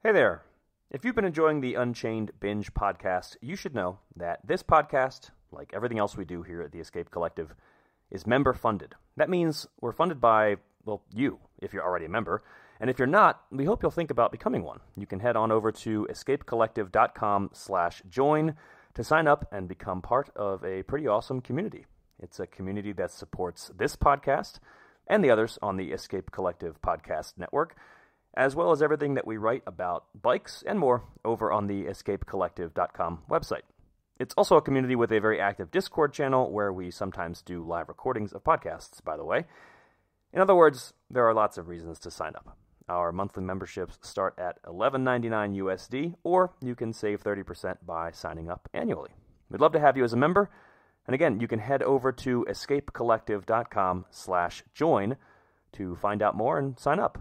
Hey there. If you've been enjoying the Unchained Binge podcast, you should know that this podcast, like everything else we do here at the Escape Collective, is member-funded. That means we're funded by, well, you, if you're already a member. And if you're not, we hope you'll think about becoming one. You can head on over to escapecollective.com/join to sign up and become part of a pretty awesome community. It's a community that supports this podcast and the others on the Escape Collective podcast network, as well as everything that we write about bikes and more over on the escapecollective.com website. It's also a community with a very active Discord channel where we sometimes do live recordings of podcasts, by the way. In other words, there are lots of reasons to sign up. Our monthly memberships start at $11.99 USD, or you can save 30% by signing up annually. We'd love to have you as a member. And again, you can head over to escapecollective.com/join to find out more and sign up.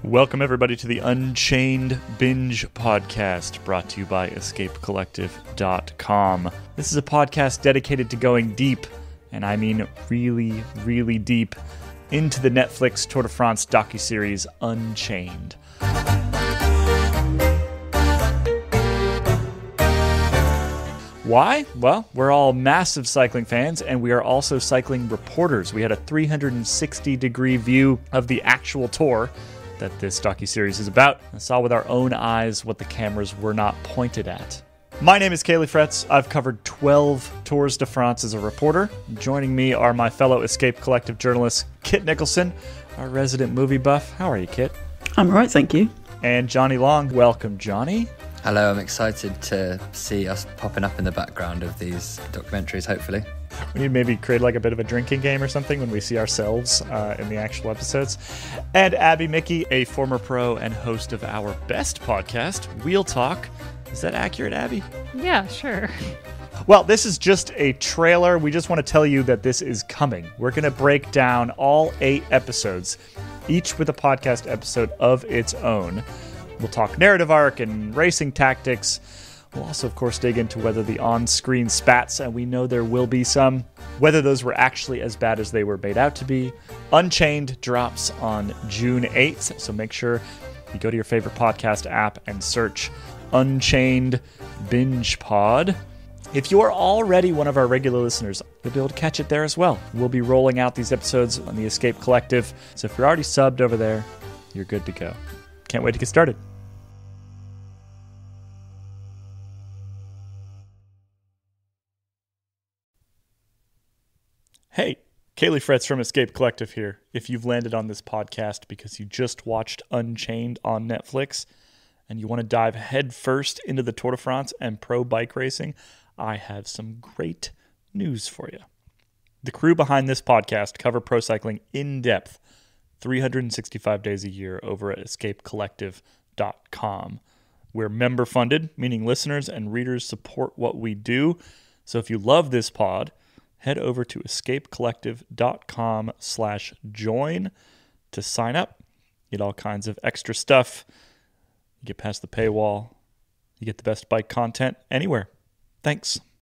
Welcome, everybody, to the Unchained Binge podcast, brought to you by escapecollective.com. This is a podcast dedicated to going deep, and I mean really, really deep, into the Netflix Tour de France docuseries Unchained. Why? Well, we're all massive cycling fans, and we are also cycling reporters. We had a 360-degree view of the actual tour that this docuseries is about, and saw with our own eyes what the cameras were not pointed at. My name is Kaylee Fretz. I've covered 12 Tours de France as a reporter. Joining me are my fellow Escape Collective journalist, Kit Nicholson, our resident movie buff. How are you, Kit? I'm all right, thank you. And Johnny Long. Welcome, Johnny. Hello, I'm excited to see us popping up in the background of these documentaries, hopefully. We need to maybe create like a bit of a drinking game or something when we see ourselves in the actual episodes. And Abby Mickey, a former pro and host of our best podcast, Wheel Talk. Is that accurate, Abby? Yeah, sure. Well, this is just a trailer. We just want to tell you that this is coming. We're going to break down all 8 episodes, each with a podcast episode of its own. We'll talk narrative arc and racing tactics. We'll also, of course, dig into whether the on-screen spats, and we know there will be some, whether those were actually as bad as they were made out to be. Unchained drops on June 8th, so make sure you go to your favorite podcast app and search Unchained Binge Pod. If you are already one of our regular listeners, you'll be able to catch it there as well. We'll be rolling out these episodes on the Escape Collective, so if you're already subbed over there, you're good to go. Can't wait to get started. Hey, Kaylee Fretz from Escape Collective here. If you've landed on this podcast because you just watched Unchained on Netflix and you want to dive headfirst into the Tour de France and pro bike racing, I have some great news for you. The crew behind this podcast cover pro cycling in depth 365 days a year over at escapecollective.com. We're member funded, meaning listeners and readers support what we do. So if you love this pod, head over to escapecollective.com/join to sign up. Get all kinds of extra stuff. You get past the paywall. You get the best bike content anywhere. Thanks.